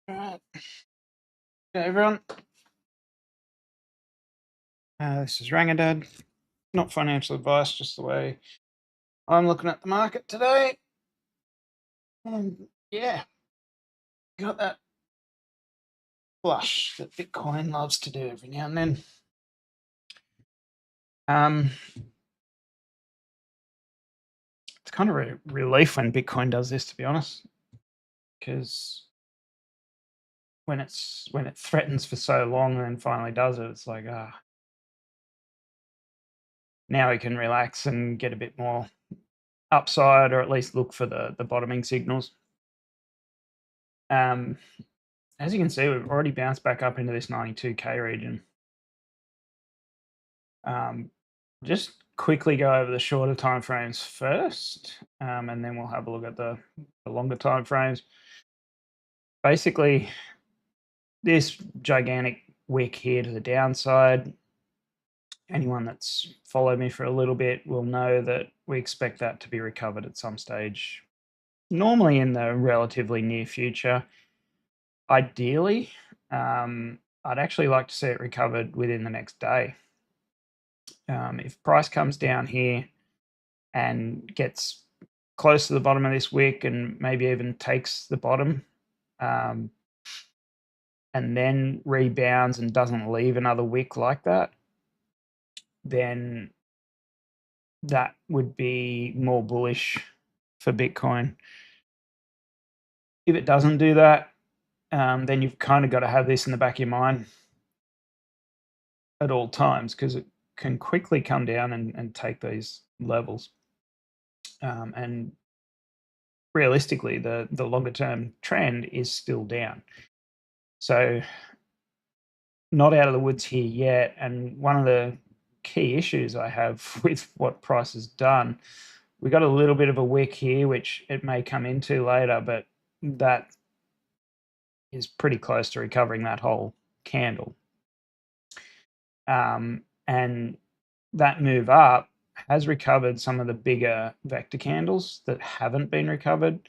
Alright. Okay, everyone. This is Rangadad. Not financial advice, just the way I'm looking at the market today. And yeah, got that flush that Bitcoin loves to do every now and then. It's kind of a relief when Bitcoin does this, to be honest, because when it threatens for so long and then finally does it, it's like now we can relax and get a bit more upside, or at least look for the bottoming signals. As you can see, we've already bounced back up into this 92K region. Just quickly go over the shorter time frames first, and then we'll have a look at the longer time frames. Basically, this gigantic wick here to the downside, anyone that's followed me for a little bit will know that we expect that to be recovered at some stage, normally in the relatively near future. Ideally, I'd actually like to see it recovered within the next day. If price comes down here and gets close to the bottom of this wick and maybe even takes the bottom, and then rebounds and doesn't leave another wick like that, then that would be more bullish for Bitcoin. If it doesn't do that, then you've kind of got to have this in the back of your mind at all times, because it can quickly come down and take these levels. And realistically, the longer term trend is still down. So not out of the woods here yet. And one of the key issues I have with what price has done, we got a little bit of a wick here, which it may come into later, but that is pretty close to recovering that whole candle. And that move up has recovered some of the bigger vector candles that haven't been recovered.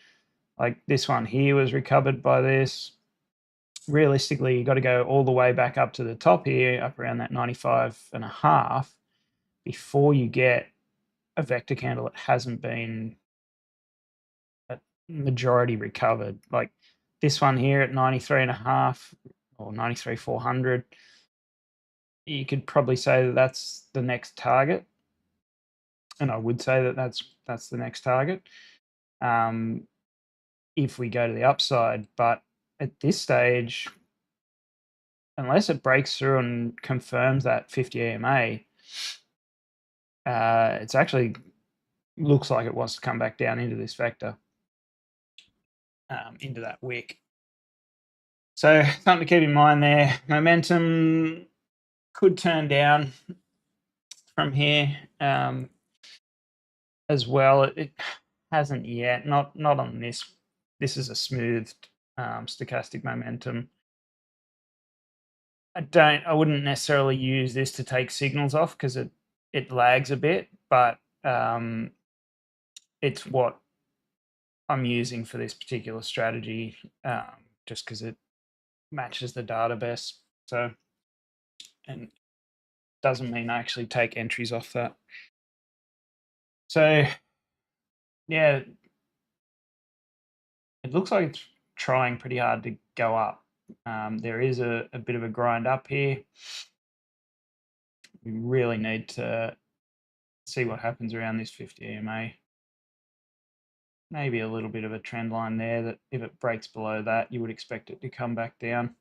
Like this one here was recovered by this. Realistically, you got to go all the way back up to the top here, up around that 95.5, before you get a vector candle that hasn't been a majority recovered. Like this one here at 93.5 or 93,400, you could probably say that that's the next target. And I would say that that's the next target, if we go to the upside. But at this stage, unless it breaks through and confirms that 50 EMA, it's actually looks like it wants to come back down into this vector, into that wick. So something to keep in mind there. Momentum could turn down from here, as well. It hasn't yet. Not on this. This is a smoothed stochastic momentum. I wouldn't necessarily use this to take signals off, because it lags a bit, but it's what I'm using for this particular strategy, just because it matches the data best. So, and doesn't mean I actually take entries off that. So yeah, it looks like it's trying pretty hard to go up. There is a bit of a grind up here. We really need to see what happens around this 50 EMA. Maybe a little bit of a trend line there, that if it breaks below that, you would expect it to come back down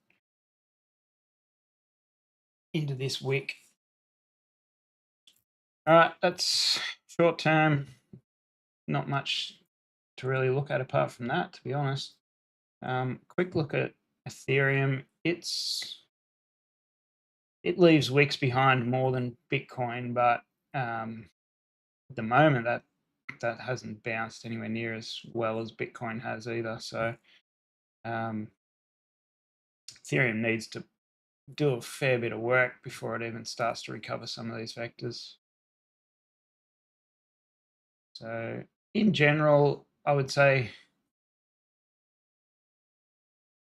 into this wick. All right, that's short term. Not much to really look at apart from that, to be honest. Quick look at Ethereum. It leaves wicks behind more than Bitcoin, but at the moment that hasn't bounced anywhere near as well as Bitcoin has either. So Ethereum needs to do a fair bit of work before it even starts to recover some of these vectors. So in general, I would say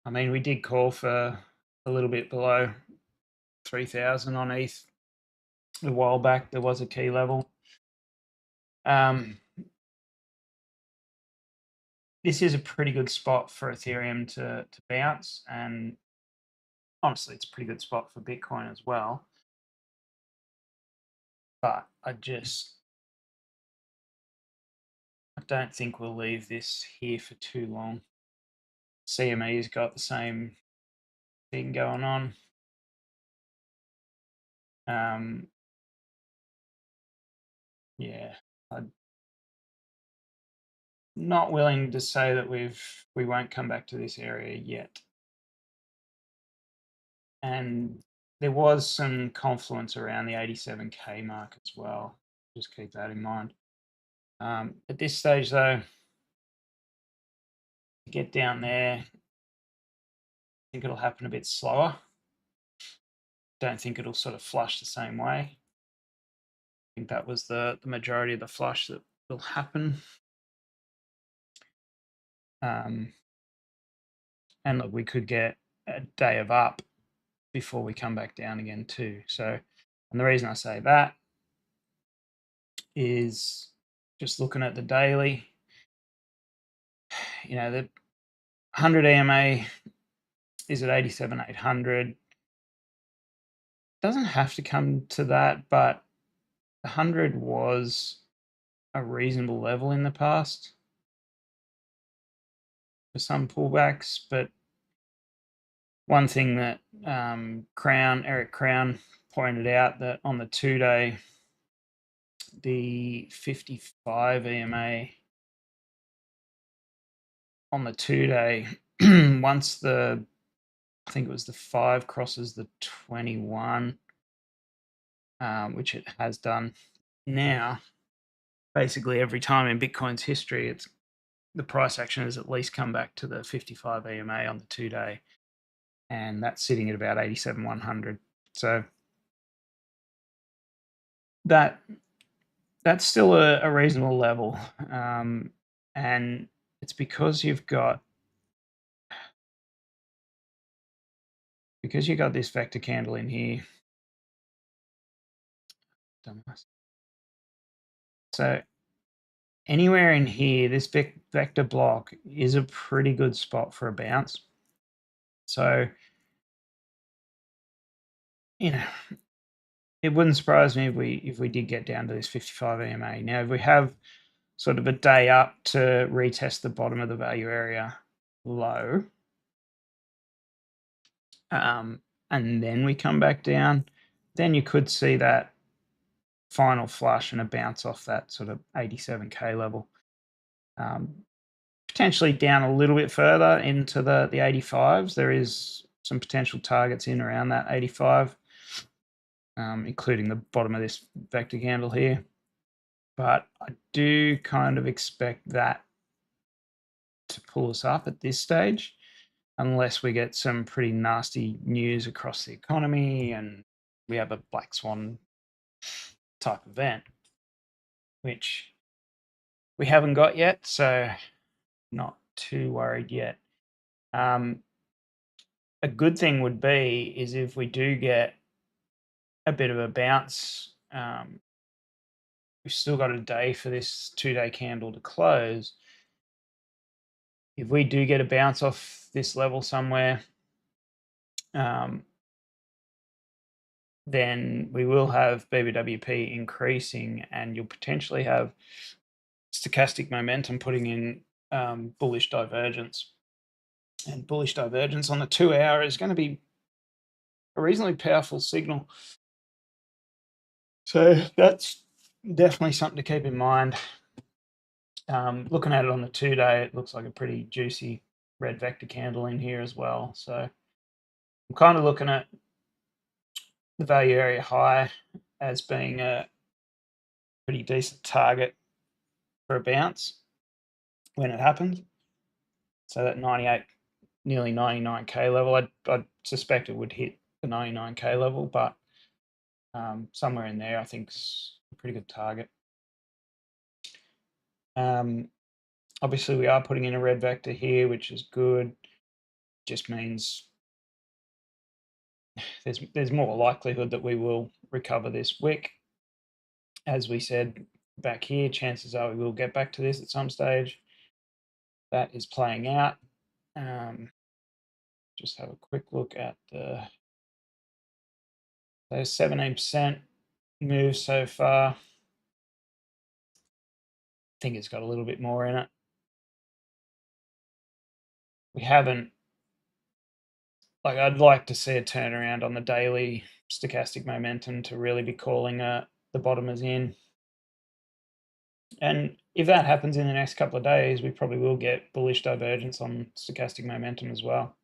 I mean, we did call for a little bit below 3,000 on ETH a while back. There was a key level. This is a pretty good spot for Ethereum to bounce, and honestly, it's a pretty good spot for Bitcoin as well. But I don't think we'll leave this here for too long. CME's got the same thing going on. Yeah, I'm not willing to say that we won't come back to this area yet. And there was some confluence around the 87K mark as well. Just keep that in mind. At this stage, though, to get down there, I think it'll happen a bit slower. Don't think it'll sort of flush the same way. I think that was the majority of the flush that will happen. And look, we could get a day of up before we come back down again too. So, and the reason I say that is just looking at the daily, the 100 EMA is at 87,800. Doesn't have to come to that, but 100 was a reasonable level in the past for some pullbacks. But one thing that Eric Crown pointed out, that on the 2-day, the 55 EMA on the 2-day, once I think it was the 5 crosses the 21, which it has done now, basically every time in Bitcoin's history, the price action has at least come back to the 55 EMA on the 2-day, and that's sitting at about 87,100. So that's still a reasonable level, and it's because you've got this vector candle in here. So anywhere in here, this vector block is a pretty good spot for a bounce. So, it wouldn't surprise me if we did get down to this 55 EMA. Now, if we have sort of a day up to retest the bottom of the value area low, and then we come back down, then you could see that final flush and a bounce off that sort of 87K level. Potentially down a little bit further into the 85s. There is some potential targets in around that 85, including the bottom of this vector candle here. But I do kind of expect that to pull us up at this stage, unless we get some pretty nasty news across the economy and we have a black swan type event, which we haven't got yet, so not too worried yet. A good thing would be is if we do get a bit of a bounce. We've still got a day for this 2-day candle to close. If we do get a bounce off this level somewhere, then we will have BBWP increasing, and you'll potentially have stochastic momentum putting in bullish divergence. And bullish divergence on the 2-hour is going to be a reasonably powerful signal. So that's definitely something to keep in mind. Looking at it on the 2-day, it looks like a pretty juicy red vector candle in here as well. So I'm kind of looking at the value area high as being a pretty decent target for a bounce when it happens. So that 98, nearly 99K level, I'd suspect it would hit the 99K level, but somewhere in there I think is a pretty good target. Obviously we are putting in a red vector here, which is good. just means there's more likelihood that we will recover this wick. As we said back here, chances are we will get back to this at some stage. That is playing out. Just have a quick look at those 17% move so far. I think it's got a little bit more in it. We haven't, like, I'd like to see a turnaround on the daily stochastic momentum to really be calling the bottomers in. And if that happens in the next couple of days, we probably will get bullish divergence on stochastic momentum as well.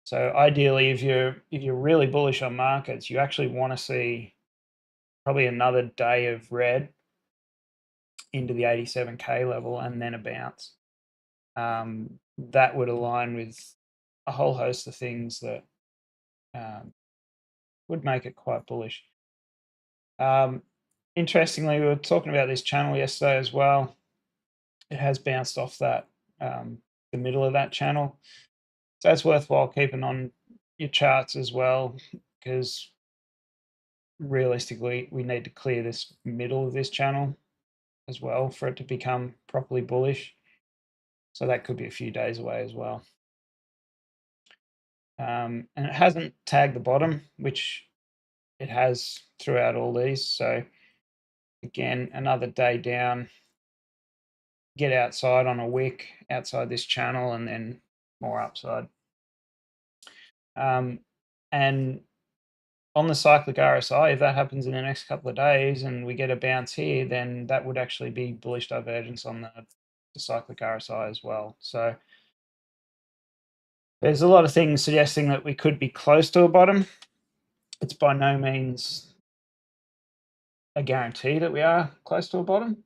So ideally, if you're really bullish on markets, you actually want to see probably another day of red into the 87K level and then a bounce. That would align with a whole host of things that would make it quite bullish. Interestingly, we were talking about this channel yesterday as well. It has bounced off that the middle of that channel, so it's worthwhile keeping on your charts as well, because realistically we need to clear this middle of this channel as well for it to become properly bullish. So that could be a few days away as well. And it hasn't tagged the bottom, which it has throughout all these. So again, another day down, get outside on a wick outside this channel, and then more upside. And on the cyclic RSI, if that happens in the next couple of days and we get a bounce here, then that would actually be bullish divergence on the cyclic RSI as well. So there's a lot of things suggesting that we could be close to a bottom. It's by no means a guarantee that we are close to a bottom.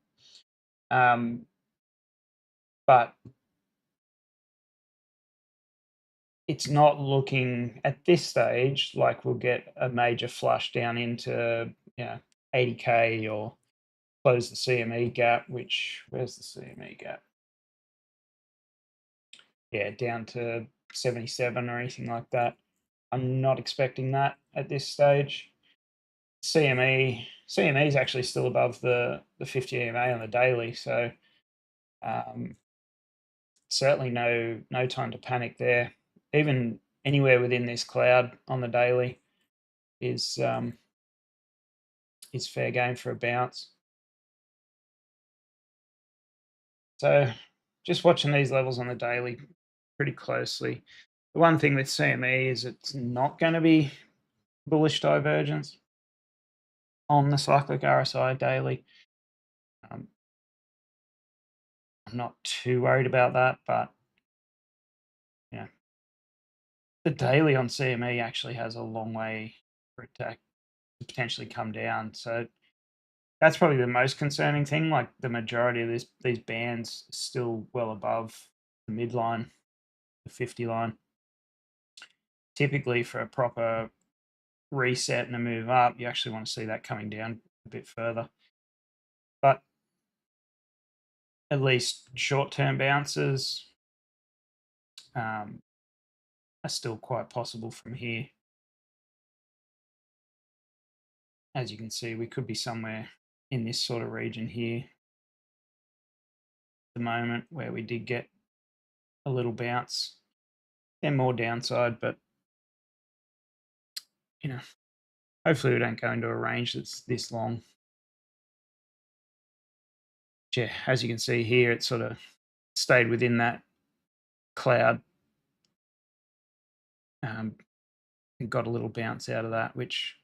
But it's not looking at this stage like we'll get a major flush down into 80K or close the CME gap, which, where's the CME gap? Yeah, down to 77 or anything like that. I'm not expecting that at this stage. CME is actually still above the 50 EMA on the daily, so certainly no time to panic there. Even anywhere within this cloud on the daily is fair game for a bounce. So just watching these levels on the daily pretty closely. The one thing with CME is it's not going to be bullish divergence on the cyclic RSI daily. I'm not too worried about that, but the daily on CME actually has a long way for it to potentially come down. So that's probably the most concerning thing. Like, the majority of these bands are still well above the midline, the 50 line. Typically, for a proper reset and a move up, you actually want to see that coming down a bit further. But at least short-term bounces are still quite possible from here. As you can see, we could be somewhere in this sort of region here at the moment, where we did get a little bounce. Then more downside, but hopefully we don't go into a range that's this long. Yeah, as you can see here, it sort of stayed within that cloud. It got a little bounce out of that, which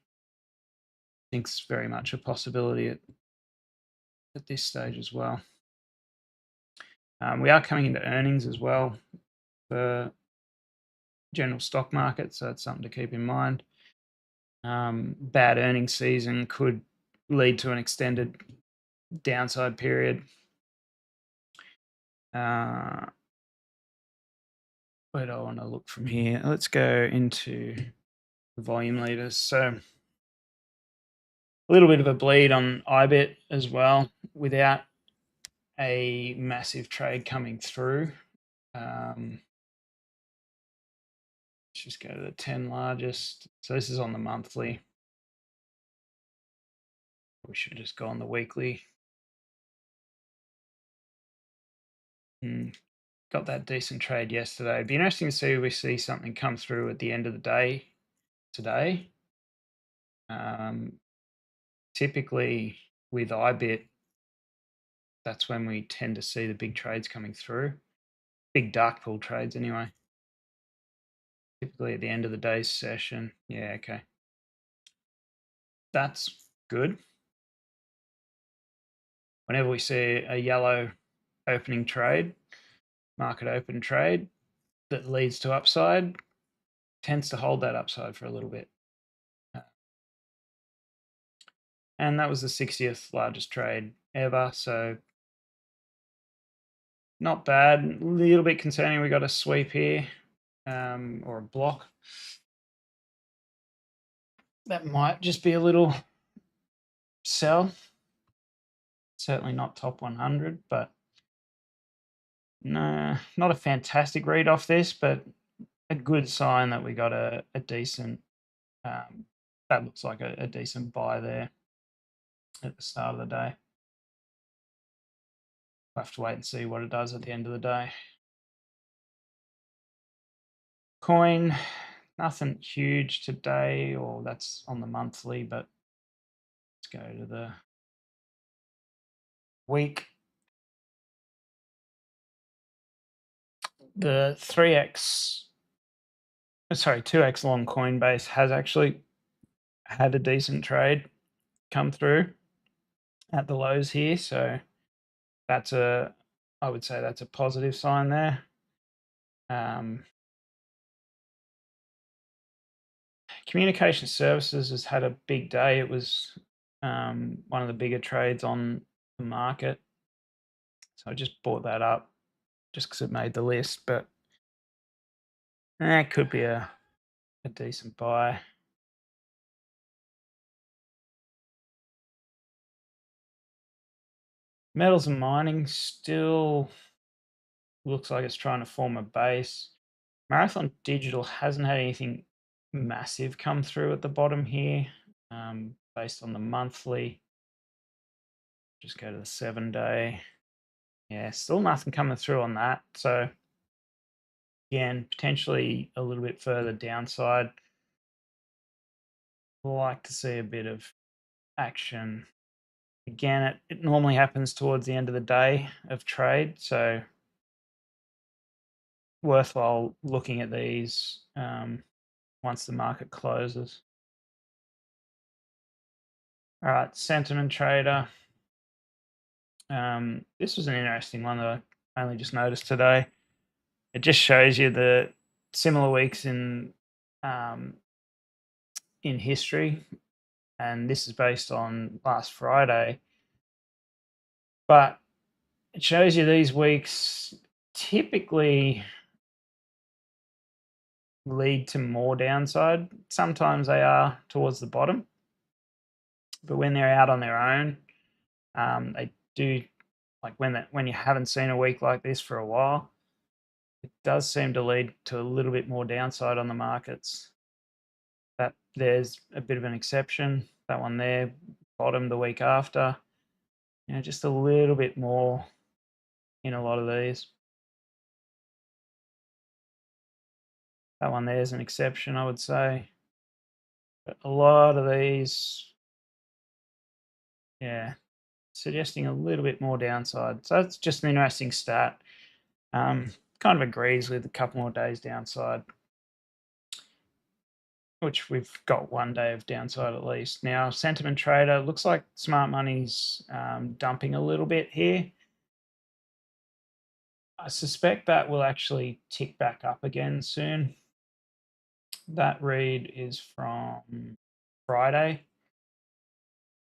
I think is very much a possibility at this stage as well. We are coming into earnings as well for general stock market, so that's something to keep in mind. Bad earnings season could lead to an extended downside period. Where do I want to look from here? Let's go into the volume leaders. So a little bit of a bleed on IBIT as well, without a massive trade coming through. just go to the 10 largest. So this is on the monthly. We should just go on the weekly. Got that decent trade yesterday. It'd be interesting to see if we see something come through at the end of the day today. Typically with IBIT, that's when we tend to see the big trades coming through. Big dark pool trades anyway. Typically at the end of the day's session. Yeah, okay. That's good. Whenever we see a yellow opening trade, market open trade that leads to upside, tends to hold that upside for a little bit. And that was the 60th largest trade ever. So not bad. A little bit concerning. We got a sweep here or a block. That might just be a little sell. Certainly not top 100, but no, not a fantastic read off this, but a good sign that we got a decent, that looks like a decent buy there at the start of the day. We'll have to wait and see what it does at the end of the day. Coin, nothing huge today, or that's on the monthly, but let's go to the week. The 2x long Coinbase has actually had a decent trade come through at the lows here. So I would say that's a positive sign there. Communication services has had a big day. It was one of the bigger trades on the market. So I just bought that up just because it made the list, but it could be a decent buy. Metals and mining still looks like it's trying to form a base. Marathon Digital hasn't had anything massive come through at the bottom here, based on the monthly. Just go to the 7-day. Yeah, still nothing coming through on that. So again, potentially a little bit further downside. Like to see a bit of action. Again, it normally happens towards the end of the day of trade, so worthwhile looking at these once the market closes. All right, sentiment trader. This was an interesting one that I only just noticed today. It just shows you the similar weeks in history, and this is based on last Friday. But it shows you these weeks typically lead to more downside. Sometimes they are towards the bottom, but when they're out on their own, they do, like when you haven't seen a week like this for a while, it does seem to lead to a little bit more downside on the markets. That there's a bit of an exception. That one there, bottom the week after, just a little bit more in a lot of these. That one there is an exception, I would say. But a lot of these, suggesting a little bit more downside. So that's just an interesting stat. Kind of agrees with a couple more days downside, which we've got 1 day of downside at least. Now, sentiment trader, looks like smart money's dumping a little bit here. I suspect that will actually tick back up again soon. That read is from Friday.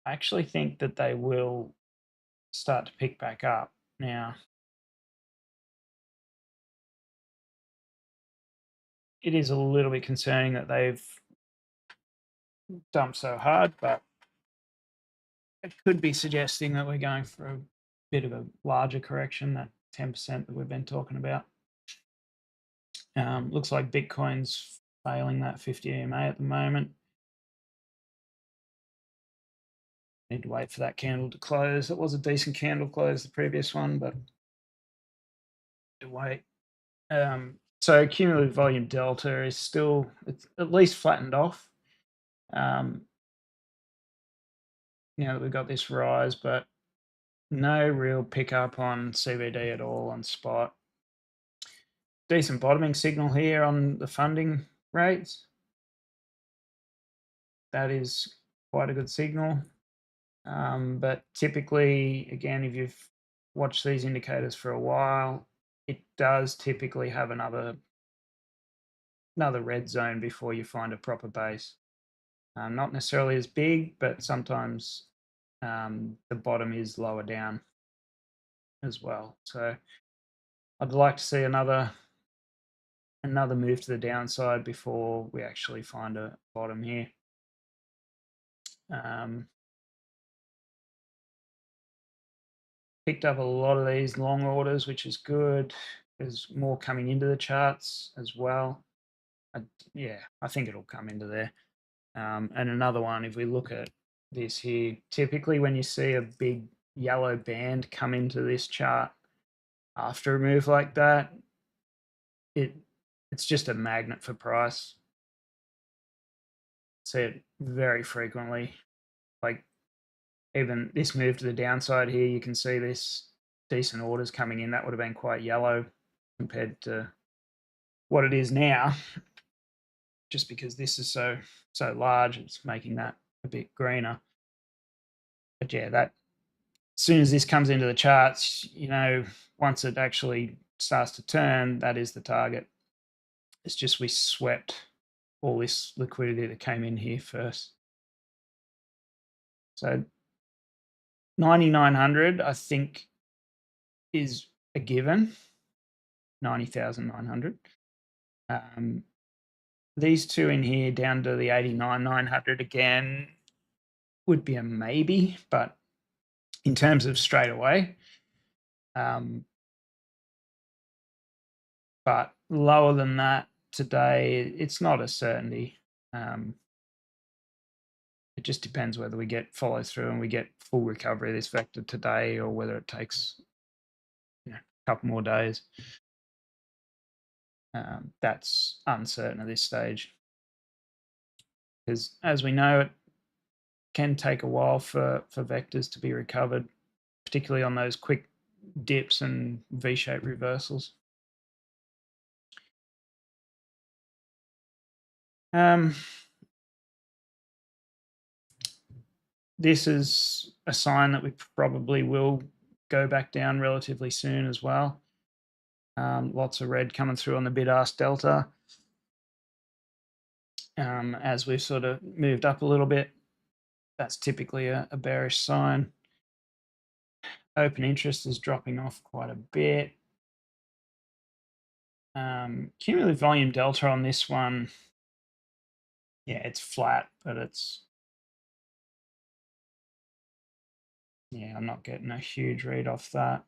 I actually think that they will start to pick back up now. It is a little bit concerning that they've dumped so hard, but it could be suggesting that we're going for a bit of a larger correction, that 10% that we've been talking about. Looks like Bitcoin's failing that 50 EMA at the moment. Need to wait for that candle to close. It was a decent candle close, the previous one, but to wait. So cumulative volume delta is still, it's at least flattened off. Now that we've got this rise, but no real pickup on CVD at all on spot. Decent bottoming signal here on the funding rates. That is quite a good signal. But typically, again, if you've watched these indicators for a while, it does typically have another red zone before you find a proper base. Not necessarily as big, but sometimes the bottom is lower down as well. So I'd like to see another move to the downside before we actually find a bottom here. Picked up a lot of these long orders, which is good. There's more coming into the charts as well. I think it'll come into there. And another one, if we look at this here, typically when you see a big yellow band come into this chart after a move like that, it's just a magnet for price. See it very frequently. Like even this move to the downside here, you can see this decent orders coming in. That would have been quite yellow compared to what it is now, just because this is so large, it's making that a bit greener. But yeah, that as soon as this comes into the charts, once it actually starts to turn, that is the target. It's just we swept all this liquidity that came in here first. So 9,900, I think, is a given. 90,900. These two in here down to the 89,900 again would be a maybe, but in terms of straight away, but lower than that today, it's not a certainty. It just depends whether we get follow through and we get full recovery of this vector today, or whether it takes a couple more days. That's uncertain at this stage, because as we know, it can take a while for vectors to be recovered, particularly on those quick dips and V-shaped reversals. This is a sign that we probably will go back down relatively soon as well. Lots of red coming through on the bid-ask delta. As we've sort of moved up a little bit, that's typically a bearish sign. Open interest is dropping off quite a bit. Cumulative volume delta on this one, yeah, it's flat, but I'm not getting a huge read off that.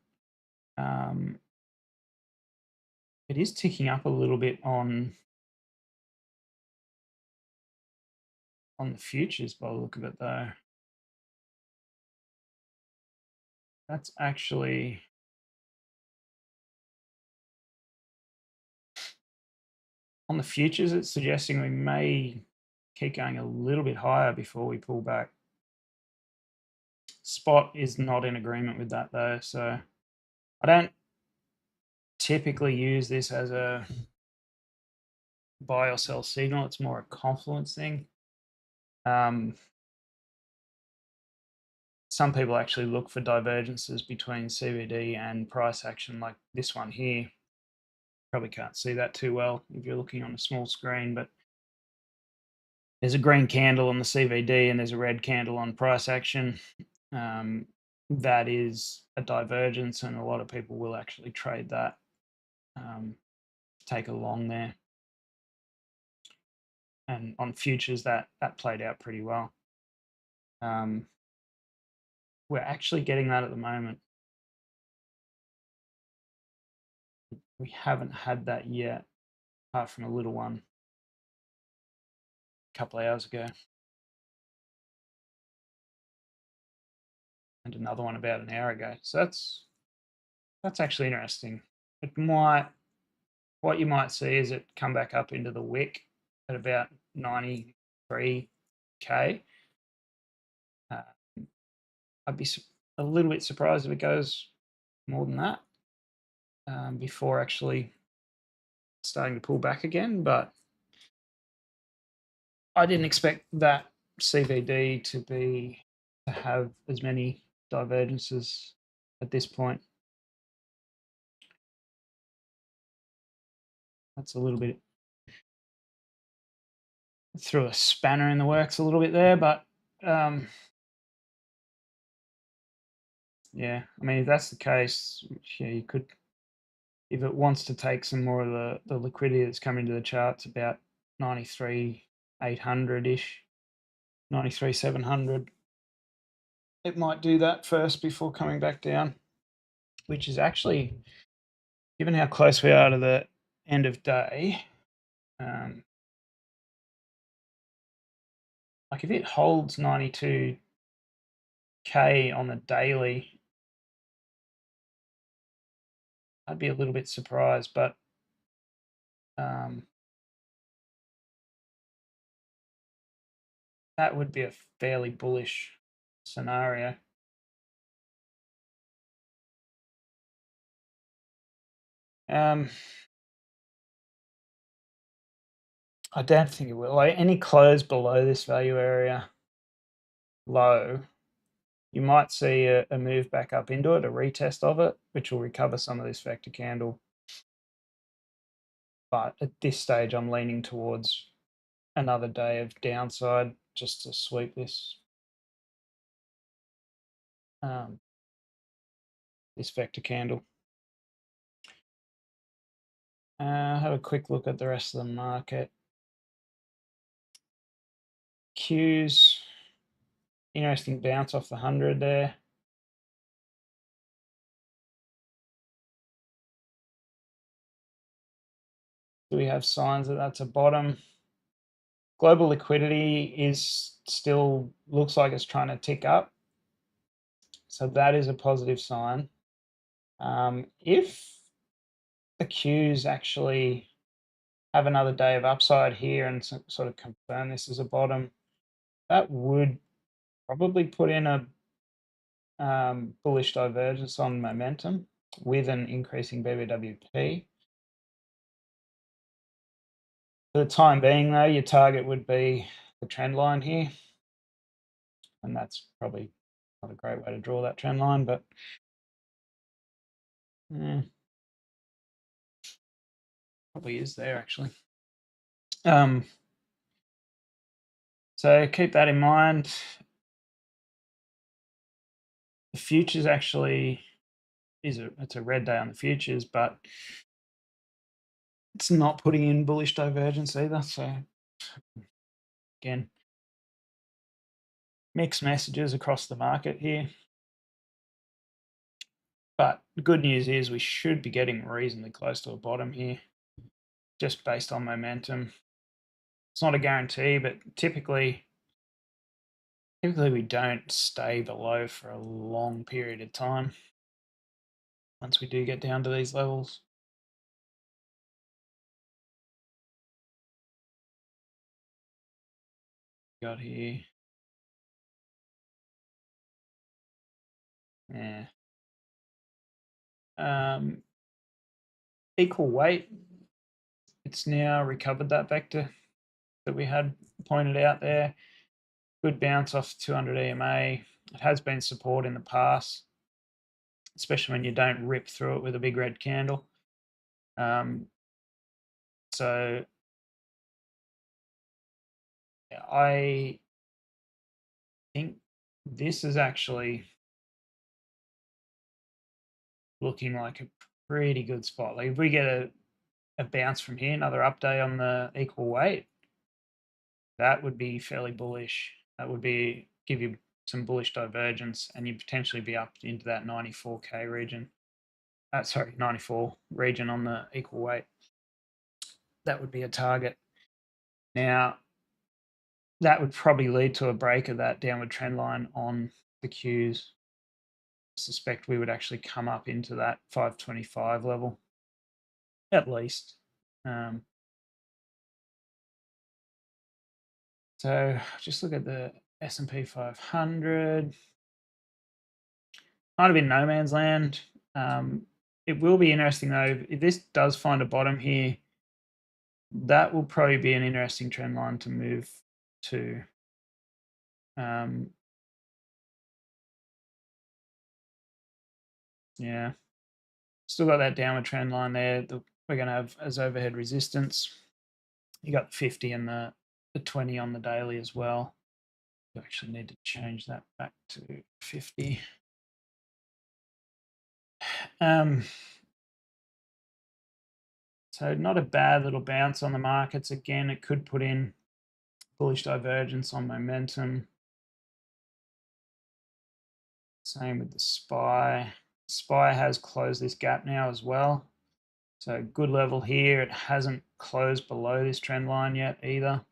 It is ticking up a little bit on the futures by the look of it, though. That's actually on the futures, it's suggesting we may keep going a little bit higher before we pull back. Spot is not in agreement with that, though, so I don't typically use this as a buy or sell signal. It's more a confluence thing. Some people actually look for divergences between CVD and price action, like this one here. Probably can't see that too well if you're looking on a small screen, but there's a green candle on the CVD and there's a red candle on price action. That is a divergence, and a lot of people will actually trade that, take a long there. And on futures, that played out pretty well. We're actually getting that at the moment. We haven't had that yet, apart from a little one. couple of hours ago. And another one about an hour ago. So that's actually interesting. It might, what you might see is it come back up into the wick at about 93K. I'd be a little bit surprised if it goes more than that before actually starting to pull back again. But I didn't expect that CVD to have as many divergences at this point. That's a little bit, threw a spanner in the works a little bit there, but yeah, I mean, if that's the case, yeah, you could, if it wants to take some more of the liquidity that's coming to the charts, about 93,800-ish, 93,700, it might do that first before coming back down, which is actually, given how close we are to the end of day, like if it holds 92K on the daily, I'd be a little bit surprised, but that would be a fairly bullish scenario. I don't think it will. Like any close below this value area low, you might see a move back up into it, a retest of it, which will recover some of this vector candle. But at this stage, I'm leaning towards another day of downside just to sweep this this vector candle. Have a quick look at the rest of the market. Qs, interesting bounce off the 100 there. Do we have signs that that's a bottom? Global liquidity is still, looks like it's trying to tick up. So that is a positive sign. If the Qs actually have another day of upside here and sort of confirm this as a bottom, that would probably put in a bullish divergence on momentum with an increasing BBWP. For the time being, though, your target would be the trend line here. And that's probably not a great way to draw that trend line, but probably is there actually. So keep that in mind. The futures actually it's a red day on the futures, but it's not putting in bullish divergence either. So again, mixed messages across the market here. But the good news is we should be getting reasonably close to a bottom here, just based on momentum. It's not a guarantee, but typically we don't stay below for a long period of time once we do get down to these levels. Got here. Yeah. Equal weight, it's now recovered that vector that we had pointed out there. Good bounce off 200 EMA. It has been support in the past, especially when you don't rip through it with a big red candle. So I think this is actually looking like a pretty good spot. Like if we get a bounce from here, another update on the equal weight, that would be fairly bullish. That would be give you some bullish divergence, and you'd potentially be up into that 94K region. Sorry, 94 region on the equal weight. That would be a target. Now, that would probably lead to a break of that downward trend line on the Qs. I suspect we would actually come up into that 525 level, at least. So just look at the S&P 500. Might have been no man's land. It will be interesting though, if this does find a bottom here, that will probably be an interesting trend line to move to. Yeah, still got that downward trend line there that we're going to have as overhead resistance. You got the 50 and the 20 on the daily as well. You actually need to change that back to 50. So not a bad little bounce on the markets. Again, it could put in bullish divergence on momentum. Same with the SPY. SPY has closed this gap now as well. So good level here. It hasn't closed below this trend line yet either.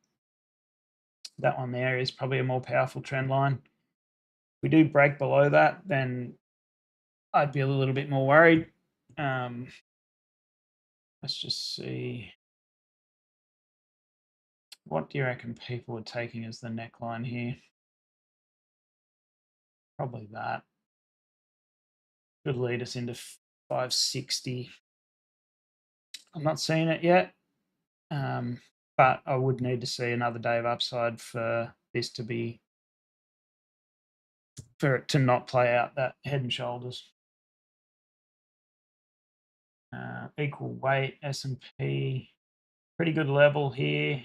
That one there is probably a more powerful trend line. If we do break below that, then I'd be a little bit more worried. Let's just see. What do you reckon people are taking as the neckline here? Probably that. Could lead us into 560. I'm not seeing it yet, but I would need to see another day of upside for this to be, for it to not play out that head and shoulders. Equal weight S&P, pretty good level here.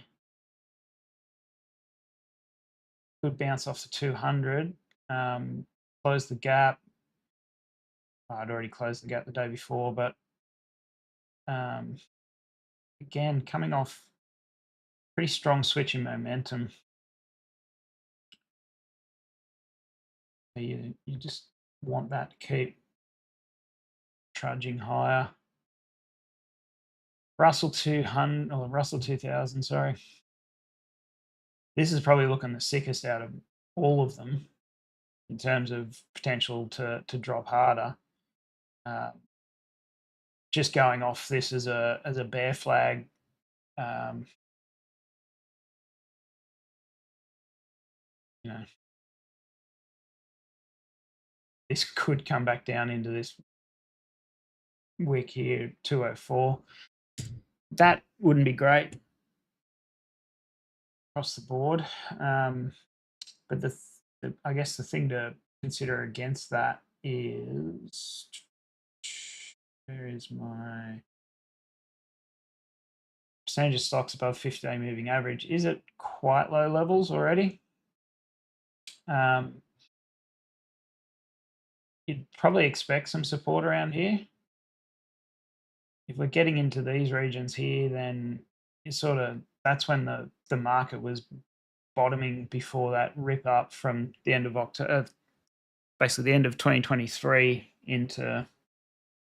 Good bounce off the 200. Close the gap. I'd already closed the gap the day before, but again, coming off pretty strong switch in momentum. You just want that to keep trudging higher. Russell 200 or Russell 2000, sorry. This is probably looking the sickest out of all of them in terms of potential to drop harder. Just going off this as a bear flag, you know, this could come back down into this wick here, 204. That wouldn't be great across the board. But I guess the thing to consider against that is, where is my percentage of stocks above 50-day moving average? Is it quite low levels already? You'd probably expect some support around here. If we're getting into these regions here, then it's that's when the market was bottoming before that rip up from the end of October, basically the end of 2023 into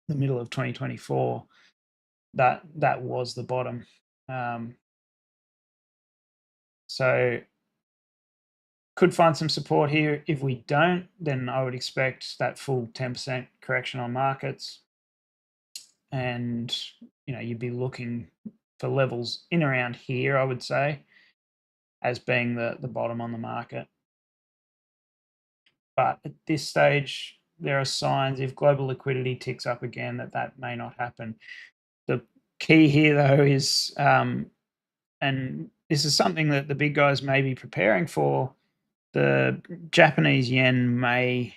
the middle of 2024. That was the bottom. So could find some support here. If we don't, then I would expect that full 10% correction on markets. And, you'd be looking for levels in around here, I would say, as being the bottom on the market. But at this stage, there are signs if global liquidity ticks up again that may not happen. The key here, though, is, and this is something that the big guys may be preparing for, the Japanese yen may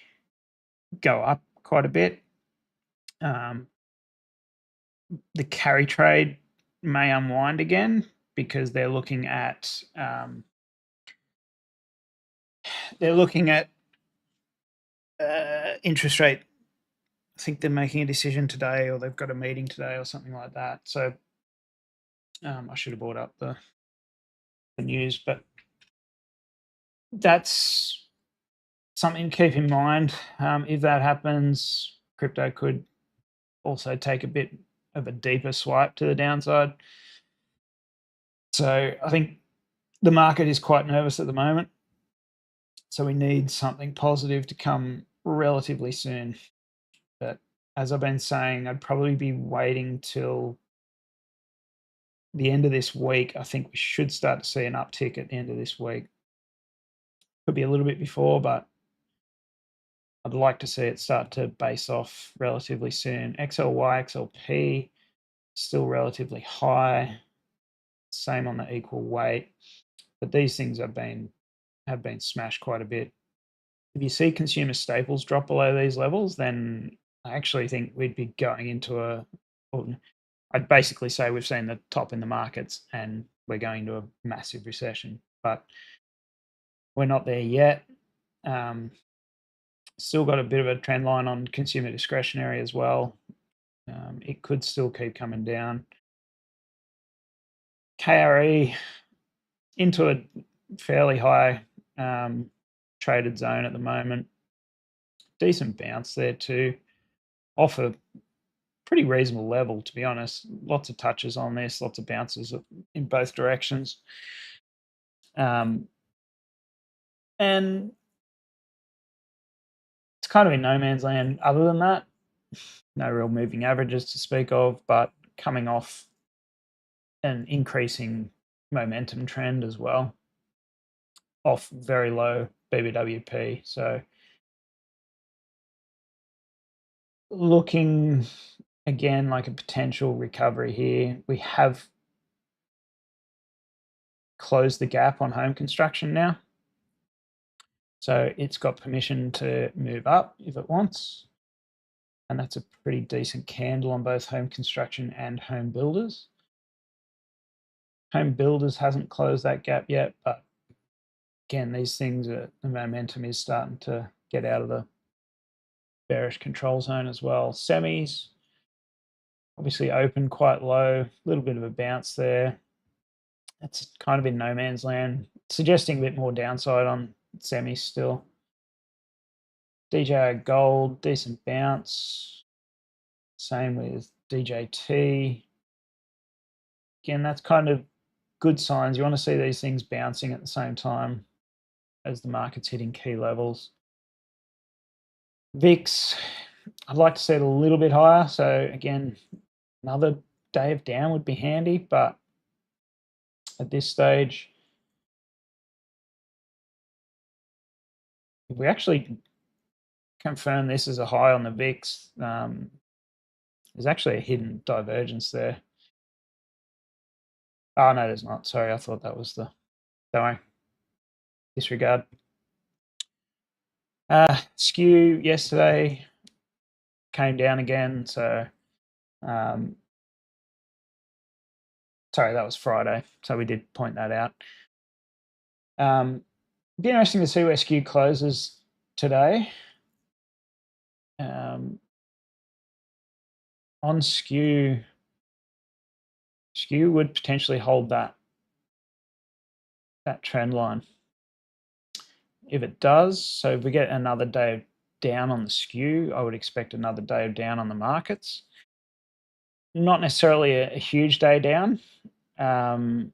go up quite a bit. The carry trade may unwind again because they're looking at interest rate. I think they're making a decision today, or they've got a meeting today, or something like that. So I should have brought up the news, but that's something to keep in mind. If that happens, crypto could also take a bit of a deeper swipe to the downside. So I think the market is quite nervous at the moment, so we need something positive to come relatively soon. But as I've been saying, I'd probably be waiting till the end of this week. I think we should start to see an uptick at the end of this week. Could be a little bit before, but I'd like to see it start to base off relatively soon. XLY, XLP still relatively high. Same on the equal weight, but these things have been smashed quite a bit. If you see consumer staples drop below these levels, then I actually think we'd be going into I'd basically say we've seen the top in the markets and we're going to a massive recession, but we're not there yet. Still got a bit of a trend line on consumer discretionary as well. It could still keep coming down. KRE into a fairly high traded zone at the moment. Decent bounce there too, off a pretty reasonable level, to be honest. Lots of touches on this, lots of bounces in both directions. And it's kind of in no man's land other than that. No real moving averages to speak of, but coming off an increasing momentum trend as well, off very low BBWP. So looking again like a potential recovery here. We have closed the gap on home construction now. So it's got permission to move up if it wants. And that's a pretty decent candle on both home construction and home builders. Home builders hasn't closed that gap yet, but again, these things the momentum is starting to get out of the bearish control zone as well. Semis obviously open quite low, a little bit of a bounce there. It's kind of in no man's land, suggesting a bit more downside on semis still. DJI Gold, decent bounce. Same with DJT. Again, that's kind of good signs. You want to see these things bouncing at the same time as the market's hitting key levels. VIX, I'd like to see it a little bit higher. So again, another day of down would be handy, but at this stage, if we actually confirm this as a high on the VIX, there's actually a hidden divergence there. Oh, no, there's not. Sorry, I thought that was the... Sorry. Disregard. Skew yesterday came down again, so... sorry, that was Friday, so we did point that out. It'd be interesting to see where skew closes today. On skew would potentially hold that trend line. If it does, so if we get another day down on the skew, I would expect another day down on the markets. Not necessarily a huge day down, given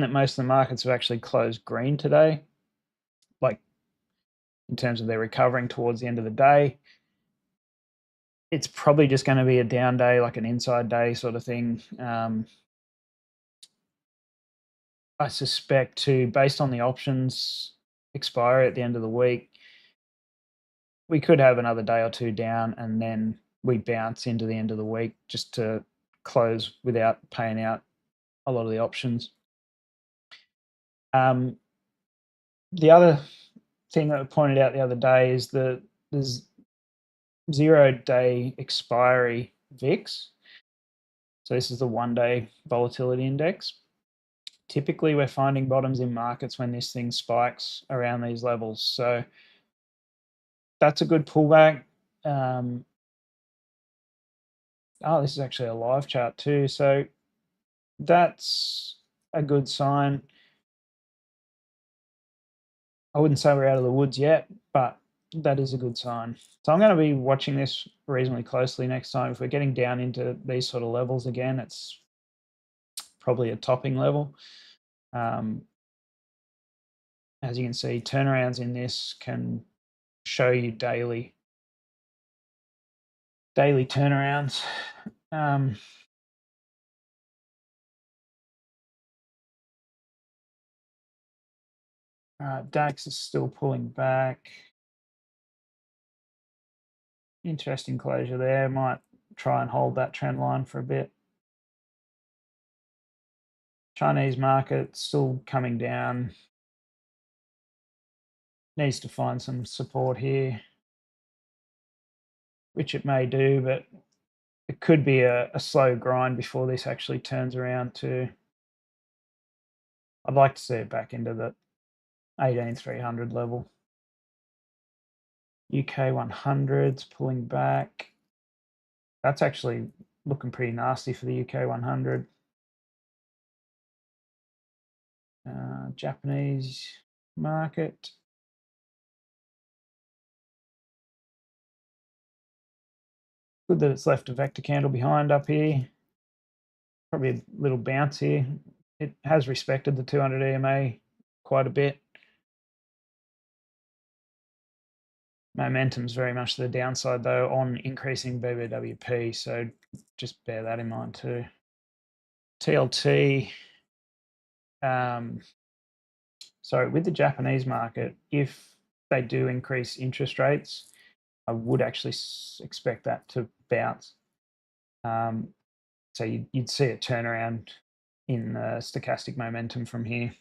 that most of the markets have actually closed green today, like in terms of their recovering towards the end of the day. It's probably just going to be a down day, like an inside day sort of thing. I suspect too, based on the options expiry at the end of the week, we could have another day or two down and then we bounce into the end of the week just to close without paying out a lot of the options. The other thing that I pointed out the other day is there's 0-day expiry VIX. So this is the 1-day volatility index. Typically, we're finding bottoms in markets when this thing spikes around these levels. So that's a good pullback. Oh, this is actually a live chart too. So that's a good sign. I wouldn't say we're out of the woods yet, but that is a good sign. So I'm going to be watching this reasonably closely next time. If we're getting down into these sort of levels again, it's probably a topping level. as you can see, turnarounds in this can show you daily turnarounds. DAX is still pulling back. Interesting closure there. Might try and hold that trend line for a bit. Chinese market still coming down. Needs to find some support here, which it may do, but it could be a slow grind before this actually turns around too. I'd like to see it back into the 18,300 level. UK 100's pulling back. That's actually looking pretty nasty for the UK 100. Japanese market. Good that it's left a vector candle behind up here. Probably a little bounce here. It has respected the 200 EMA quite a bit. Momentum's very much to the downside though on increasing BBWP, so just bear that in mind too. TLT, sorry, with the Japanese market, if they do increase interest rates, I would actually expect that to bounce. So you'd see a turnaround in stochastic momentum from here.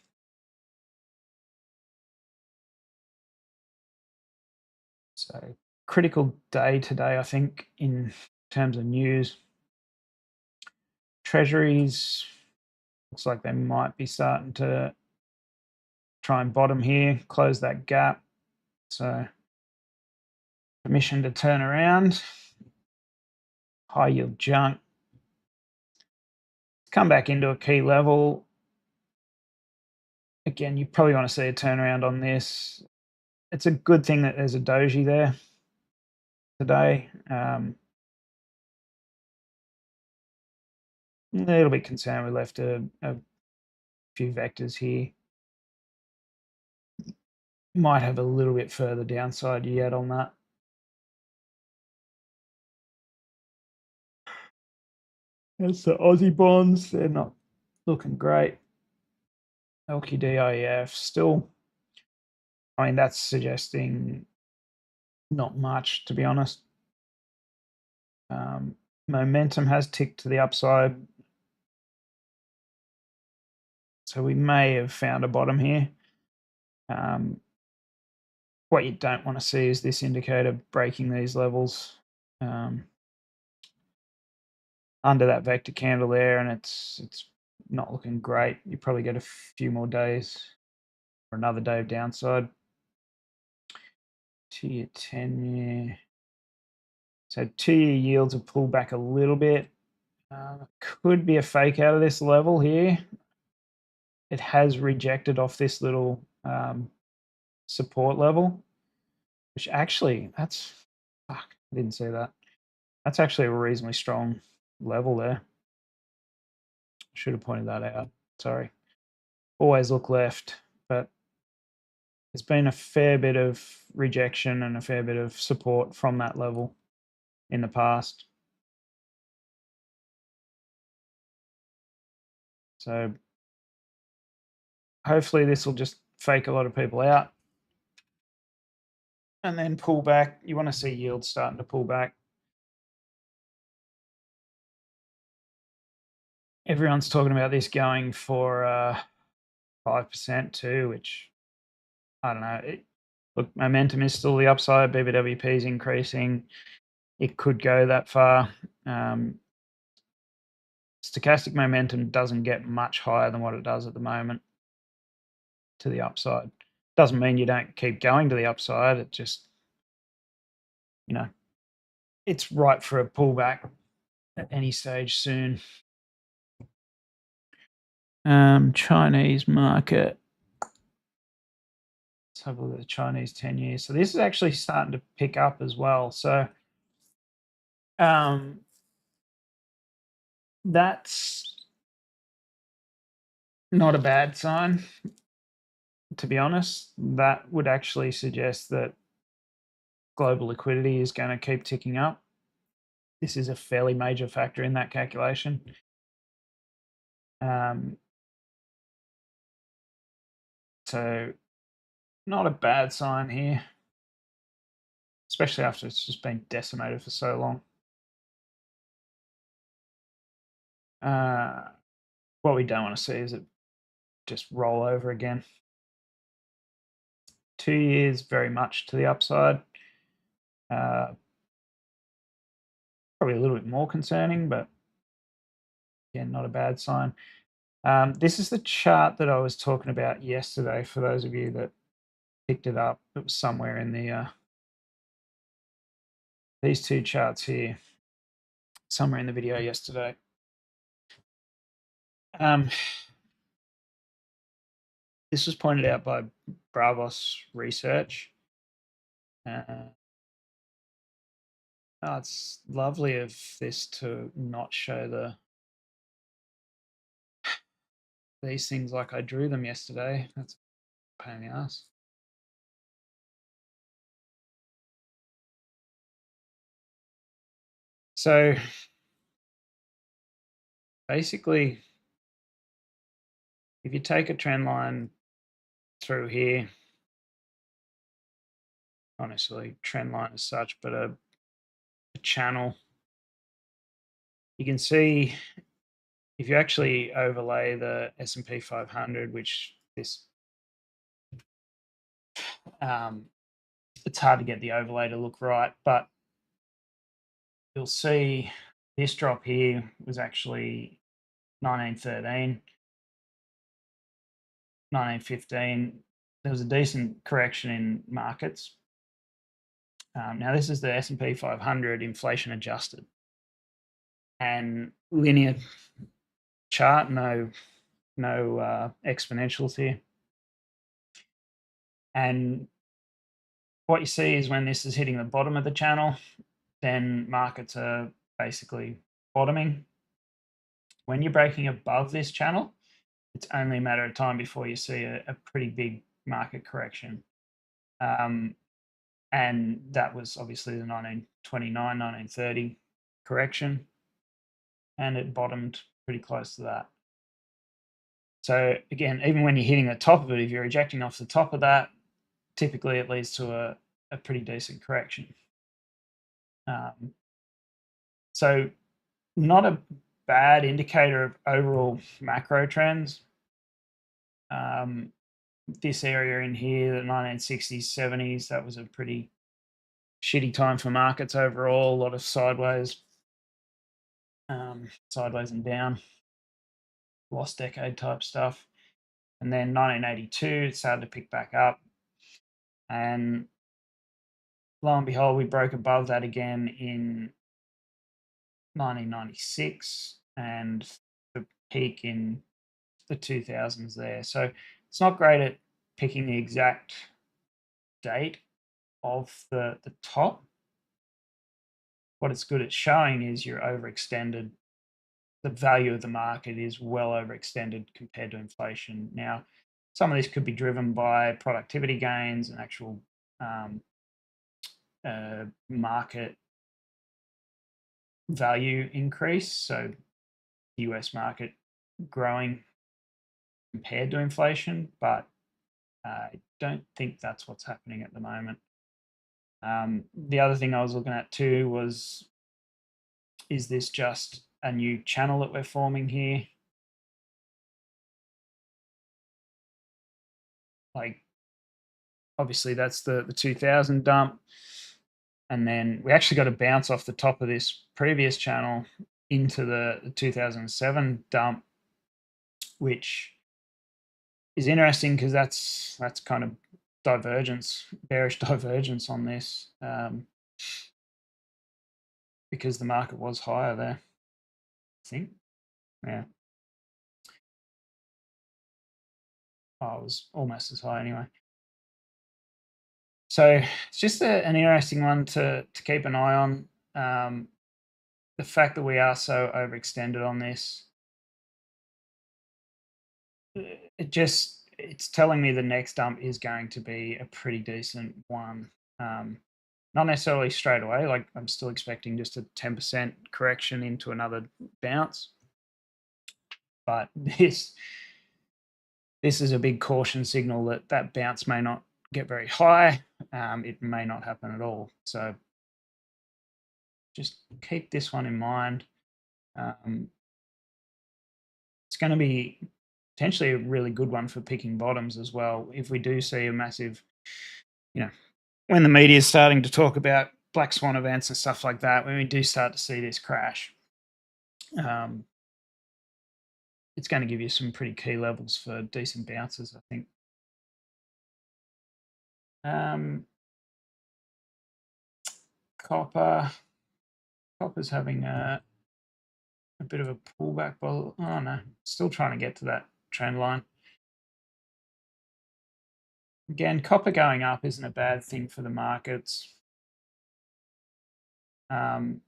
So critical day today, I think, in terms of news. Treasuries, looks like they might be starting to try and bottom here, close that gap. So permission to turn around. High yield junk. Come back into a key level. Again, you probably want to see a turnaround on this. It's a good thing that there's a doji there today. A little bit concerned we left a few vectors here. Might have a little bit further downside yet on that. That's the Aussie bonds. They're not looking great. LQDIF still, I mean, that's suggesting not much, to be honest. Momentum has ticked to the upside. So we may have found a bottom here. What you don't want to see is this indicator breaking these levels under that vector candle there, and it's not looking great. You probably get a few more days or another day of downside. Tier 10-year. So 2-year yields have pulled back a little bit. Could be a fake out of this level here. It has rejected off this little support level, which actually, that's, fuck, I didn't see that. That's actually a reasonably strong level there. Should have pointed that out. Sorry. Always look left, but there's been a fair bit of rejection and a fair bit of support from that level in the past. So hopefully this will just fake a lot of people out and then pull back. You want to see yields starting to pull back. Everyone's talking about this going for 5% too, which I don't know. Look, momentum is still the upside. BBWP is increasing. It could go that far. Stochastic momentum doesn't get much higher than what it does at the moment to the upside. Doesn't mean you don't keep going to the upside. It just, you know, it's ripe for a pullback at any stage soon. Chinese market. Let's have a look at the Chinese 10 years. So this is actually starting to pick up as well. So that's not a bad sign. to be honest. That would actually suggest that global liquidity is going to keep ticking up. This is a fairly major factor in that calculation. So not a bad sign here, especially after it's just been decimated for so long. What we don't want to see is it just roll over again. 2 years, very much to the upside. Probably a little bit more concerning, but again, not a bad sign. This is the chart that I was talking about yesterday. For those of you that picked it up, it was somewhere in the these two charts here, somewhere in the video yesterday. This was pointed out by Bravos Research. It's lovely of this to not show these things like I drew them yesterday. That's a pain in the ass. So basically, if you take a trend line through here, not necessarily trend line as such, but a channel, you can see if you actually overlay the S&P 500, which this, it's hard to get the overlay to look right, but you'll see this drop here was actually 1913, 1915. There was a decent correction in markets. Now this is the S&P 500 inflation adjusted and linear chart, no exponentials here. And what you see is when this is hitting the bottom of the channel, then markets are basically bottoming. When you're breaking above this channel, it's only a matter of time before you see a pretty big market correction. And that was obviously the 1929, 1930 correction, and it bottomed pretty close to that. So again, even when you're hitting the top of it, if you're ejecting off the top of that, typically it leads to a pretty decent correction. So not a bad indicator of overall macro trends. This area in here, the 1960s, 70s, that was a pretty shitty time for markets overall. A lot of sideways and down, lost decade type stuff. And then 1982, it started to pick back up. And lo and behold, we broke above that again in 1996 and the peak in the 2000s there. So it's not great at picking the exact date of the top. What it's good at showing is you're overextended. The value of the market is well overextended compared to inflation. Now, some of this could be driven by productivity gains and actual market value increase. So the US market growing compared to inflation, but I don't think that's what's happening at the moment. The other thing I was looking at too was, is this just a new channel that we're forming here? Like, obviously that's the 2000 dump. And then we actually got a bounce off the top of this previous channel into the 2007 dump, which is interesting because that's kind of divergence, bearish divergence on this, because the market was higher there, I think. Yeah. Oh, it was almost as high anyway. So it's just an interesting one to keep an eye on. The fact that we are so overextended on this, it just it's telling me the next dump is going to be a pretty decent one. Not necessarily straight away. Like I'm still expecting just a 10% correction into another bounce, but this is a big caution signal that that bounce may not get very high. It may not happen at all. So just keep this one in mind. It's going to be potentially a really good one for picking bottoms as well. If we do see a massive, when the media is starting to talk about black swan events and stuff like that, when we do start to see this crash, it's going to give you some pretty key levels for decent bounces, I think. Copper's having a bit of a pullback. Oh no, still trying to get to that trend line. Again, copper going up isn't a bad thing for the markets. That's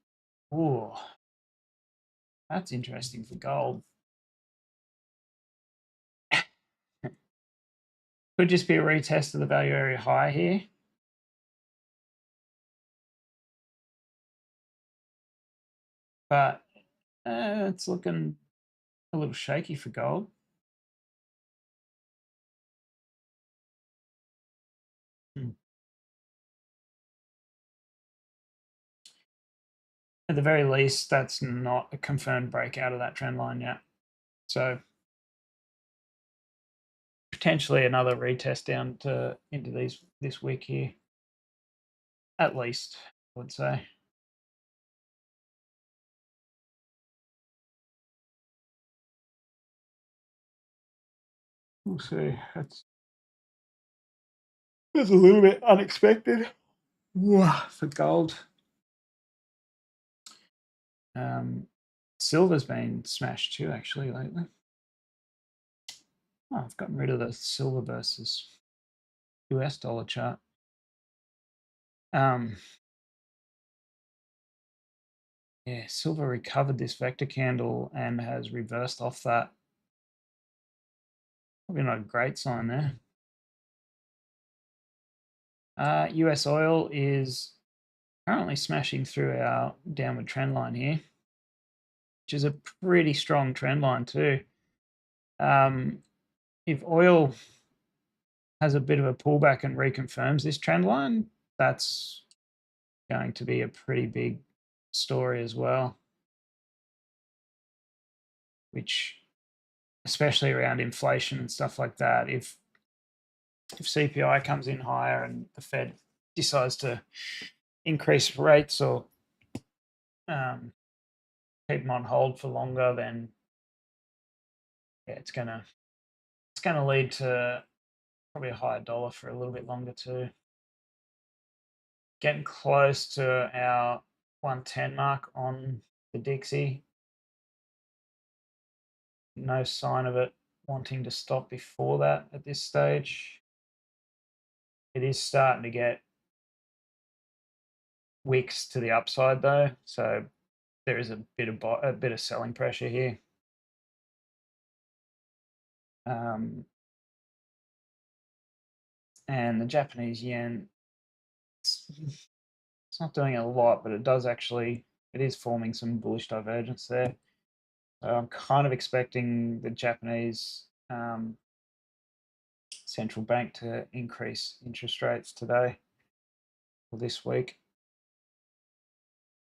interesting for gold. Could just be a retest of the value area high here. But it's looking a little shaky for gold. At the very least, that's not a confirmed breakout of that trend line yet. So potentially another retest down to into this week here. At least, I would say. We'll see. That's a little bit unexpected for gold. Silver's been smashed too, actually, lately. Oh, I've gotten rid of the silver versus US dollar chart. Yeah, silver recovered this vector candle and has reversed off that. Probably not a great sign there. US oil is currently smashing through our downward trend line here, which is a pretty strong trend line too. If oil has a bit of a pullback and reconfirms this trend line, that's going to be a pretty big story as well, which, especially around inflation and stuff like that, if CPI comes in higher and the Fed decides to increase rates or keep them on hold for longer, then yeah, it's gonna lead to probably a higher dollar for a little bit longer too. Getting close to our 110 mark on the Dixie. No sign of it wanting to stop before that at this stage. It is starting to get wicks to the upside though, so there is a bit of selling pressure here. And the Japanese yen, it's not doing a lot, but it is forming some bullish divergence there. So I'm kind of expecting the Japanese central bank to increase interest rates today or this week.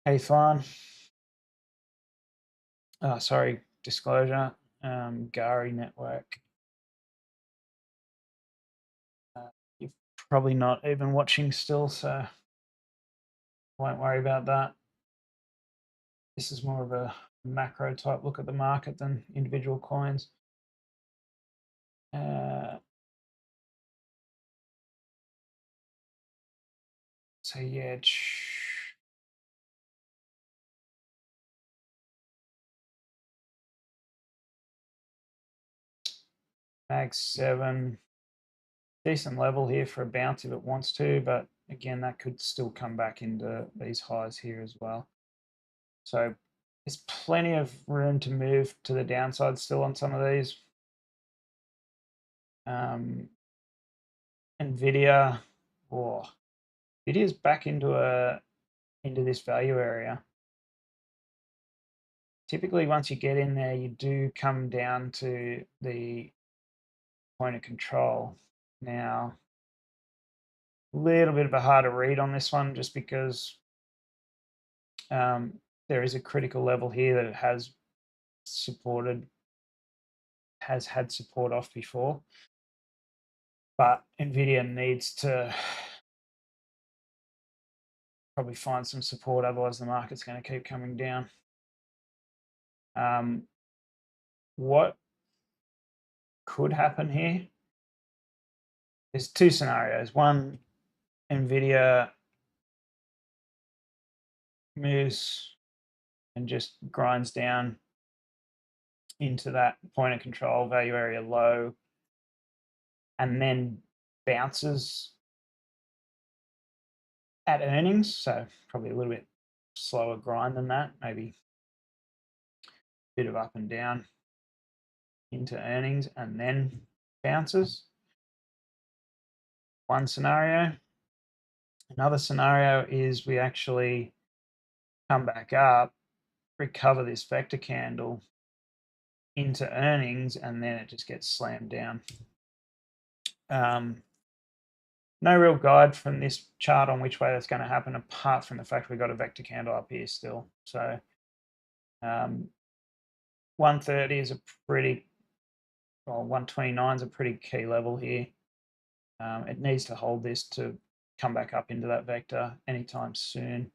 Hey, fine. Sorry, disclosure. Gari network. You're probably not even watching still, so won't worry about that. This is more of a macro type look at the market than individual coins. So yeah, Mag 7, decent level here for a bounce if it wants to, but again, that could still come back into these highs here as well. So there's plenty of room to move to the downside still on some of these. Nvidia, Nvidia's back into this value area. Typically, once you get in there, you do come down to the point of control. Now, a little bit of a harder read on this one, just because there is a critical level here that it has had support off before, but Nvidia needs to probably find some support, otherwise the market's going to keep coming down. What could happen here? There's two scenarios. One, Nvidia moves and just grinds down into that point of control value area low, and then bounces at earnings. So probably a little bit slower grind than that, maybe a bit of up and down into earnings and then bounces. One scenario. Another scenario is we actually come back up, recover this vector candle into earnings, and then it just gets slammed down. No real guide from this chart on which way that's going to happen, apart from the fact we've got a vector candle up here still. So 130 is a pretty, well, 129 is a pretty key level here. It needs to hold this to come back up into that vector anytime soon.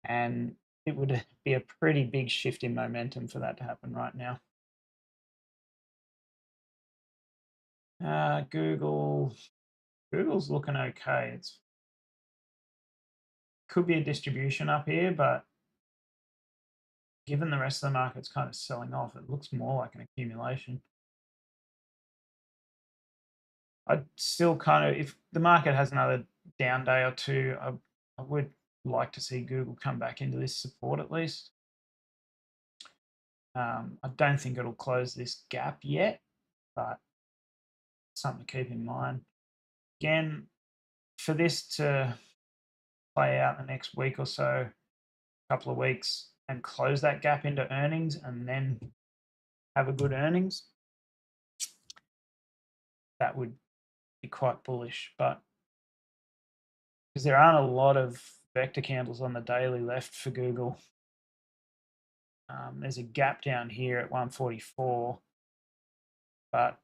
And it would be a pretty big shift in momentum for that to happen right now. Google's looking okay. It's could be a distribution up here, but given the rest of the market's kind of selling off, it looks more like an accumulation. I'd still kind of, if the market has another down day or two, I would like to see Google come back into this support at least. I don't think it'll close this gap yet, but something to keep in mind. Again, for this to play out the next week or so, couple of weeks, and close that gap into earnings and then have a good earnings, that would be quite bullish. But because there aren't a lot of vector candles on the daily left for Google, there's a gap down here at 144, but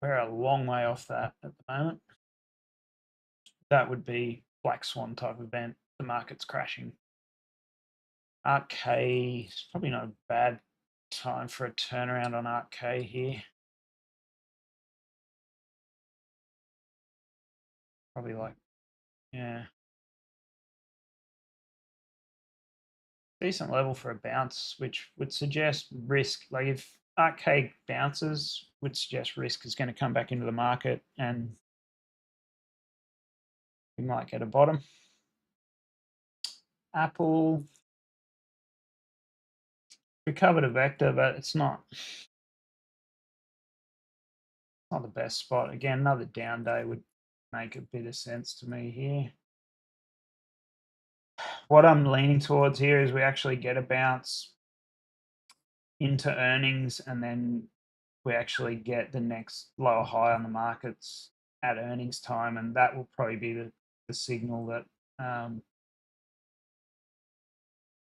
we're a long way off that at the moment. That would be black swan type event. The market's crashing. ARK-K is probably not a bad time for a turnaround on ARK-K here. Probably like, yeah, decent level for a bounce, which would suggest risk. Like if ARK-K bounces, would suggest risk is going to come back into the market and we might get a bottom. Apple recovered a vector, but it's not the best spot. Again, another down day would make a bit of sense to me here. What I'm leaning towards here is we actually get a bounce into earnings and then we actually get the next lower high on the markets at earnings time, and that will probably be the signal that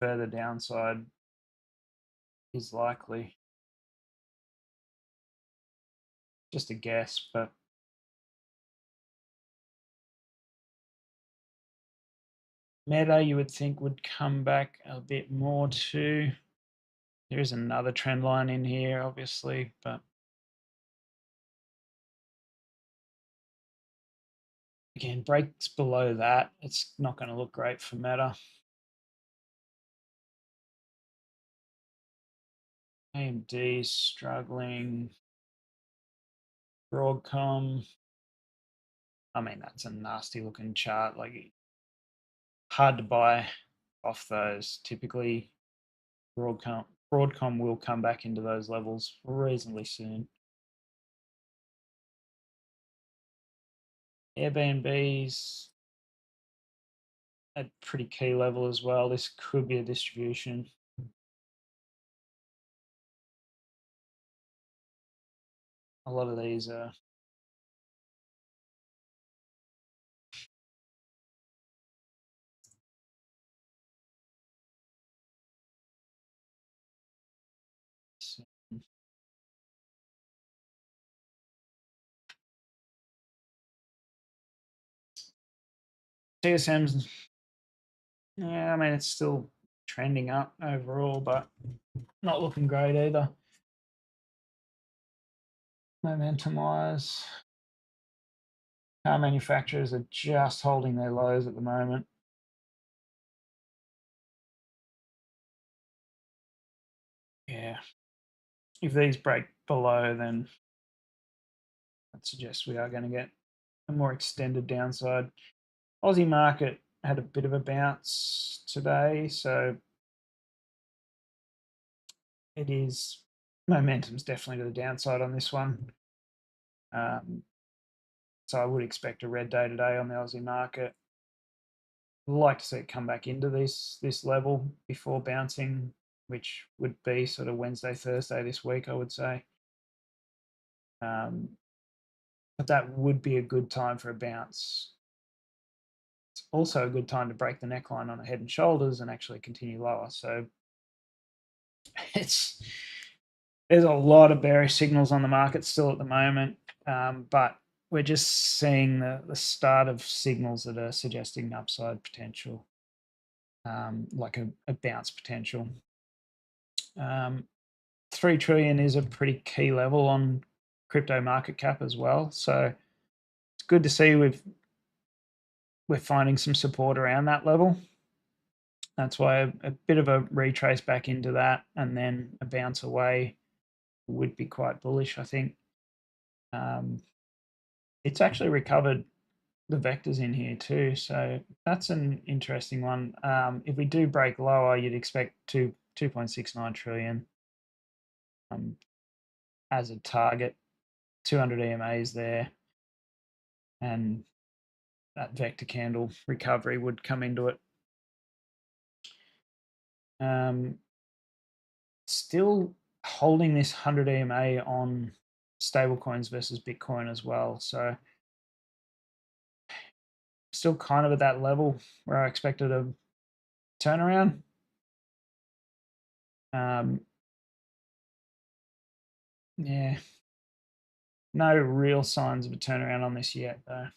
further downside is likely. Just a guess, but Meta you would think would come back a bit more too. There is another trend line in here, obviously, but again, breaks below that, it's not going to look great for Meta. AMD struggling. Broadcom. I mean, that's a nasty looking chart. Like, hard to buy off those. Typically, Broadcom will come back into those levels reasonably soon. Airbnb's at pretty key level as well. This could be a distribution. A lot of these are TSM's. Yeah, I mean it's still trending up overall, but not looking great either. Momentum wise, car manufacturers are just holding their lows at the moment. Yeah, if these break below, then that suggests we are going to get a more extended downside. Aussie market had a bit of a bounce today, so it is momentum's definitely to the downside on this one. So I would expect a red day today on the Aussie market. I'd like to see it come back into this level before bouncing, which would be sort of Wednesday, Thursday this week, I would say. But that would be a good time for a bounce. It's also a good time to break the neckline on a head and shoulders and actually continue lower. So it's there's a lot of bearish signals on the market still at the moment, but we're just seeing the start of signals that are suggesting upside potential, like a bounce potential. 3 trillion is a pretty key level on crypto market cap as well. So it's good to see we're finding some support around that level. That's why a bit of a retrace back into that and then a bounce away would be quite bullish, I think. It's actually recovered the vectors in here too, so that's an interesting one. If we do break lower, you'd expect 2.69 trillion as a target, 200 EMAs there, and that vector candle recovery would come into it. Still holding this 100 EMA on stablecoins versus Bitcoin as well. So still kind of at that level where I expected a turnaround. Yeah, no real signs of a turnaround on this yet, though.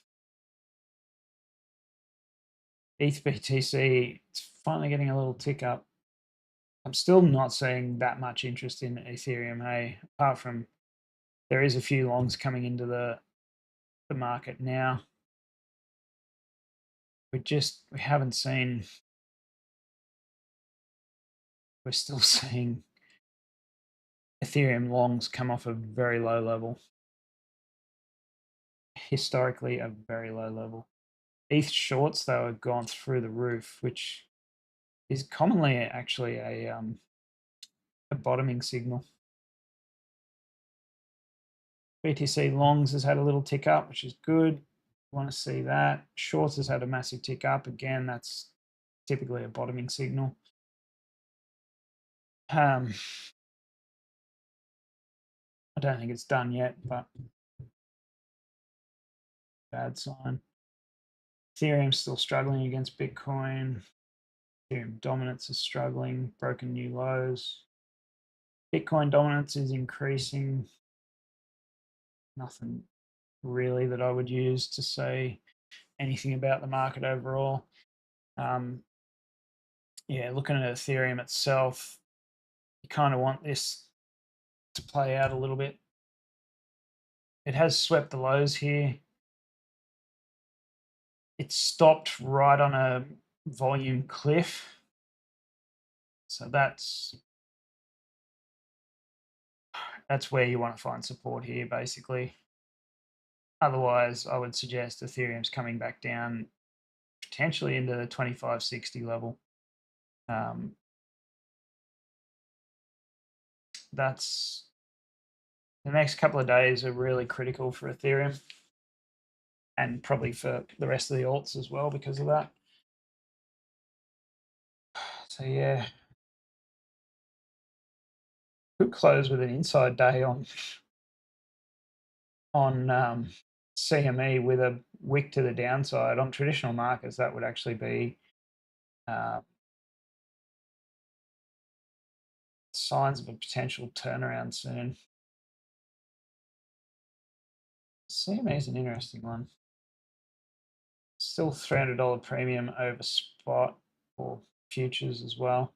ETH BTC, it's finally getting a little tick up. I'm still not seeing that much interest in Ethereum, hey, apart from there is a few longs coming into the market now. We haven't seen, we're still seeing Ethereum longs come off a very low level. Historically, a very low level. ETH shorts, though, have gone through the roof, which is commonly actually a bottoming signal. BTC longs has had a little tick up, which is good. Want to see that. Shorts has had a massive tick up. Again, that's typically a bottoming signal. I don't think it's done yet, but bad sign. Ethereum's still struggling against Bitcoin. Ethereum dominance is struggling, broken new lows. Bitcoin dominance is increasing. Nothing really that I would use to say anything about the market overall. Yeah, looking at Ethereum itself, you kind of want this to play out a little bit. It has swept the lows here. It stopped right on a volume cliff. So that's where you want to find support here, basically. Otherwise, I would suggest Ethereum's coming back down potentially into the 2560 level. That's the next couple of days are really critical for Ethereum. and probably for the rest of the alts as well because of that. So yeah, could close with an inside day on CME with a wick to the downside. On traditional markets, that would actually be signs of a potential turnaround soon. CME is an interesting one. Still $300 premium over spot or futures as well.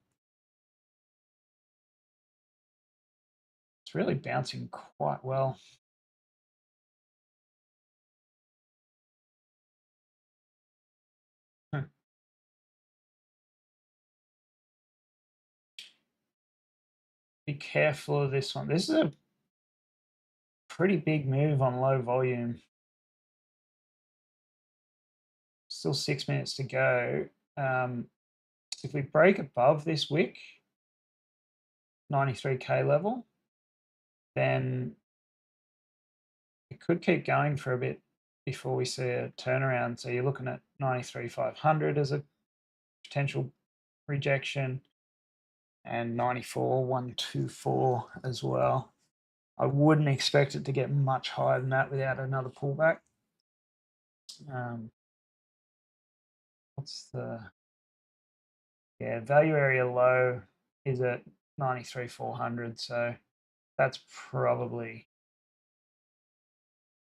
It's really bouncing quite well. Be careful of this one. This is a pretty big move on low volume. Still 6 minutes to go. If we break above this wick, 93K level, then it could keep going for a bit before we see a turnaround. So you're looking at 93,500 as a potential rejection and 94,124 as well. I wouldn't expect it to get much higher than that without another pullback. What's the value area low is at 93,400, so that's probably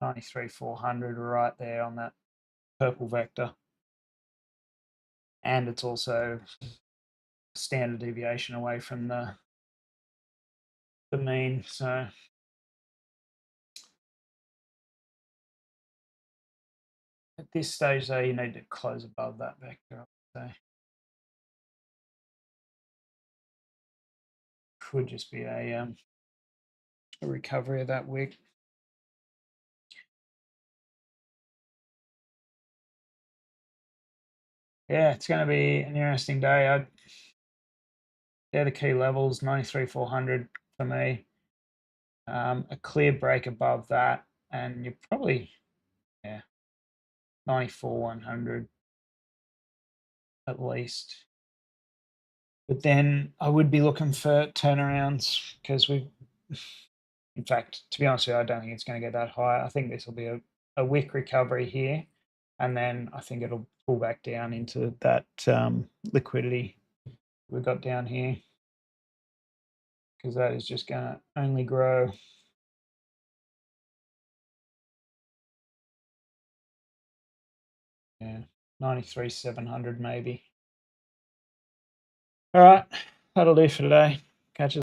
93,400 right there on that purple vector, and it's also standard deviation away from the mean. So at this stage, though, you need to close above that vector, I would say. Could just be a recovery of that wick. Yeah, it's going to be an interesting day. They're the key levels, 93,400 for me. A clear break above that, and you're probably 94,100 at least. But then I would be looking for turnarounds because in fact, to be honest with you, I don't think it's going to get that high. I think this will be a wick recovery here, and then I think it'll pull back down into that liquidity we've got down here, because that is just going to only grow. Yeah, 93,700 maybe. All right, that'll do for today. Catch you.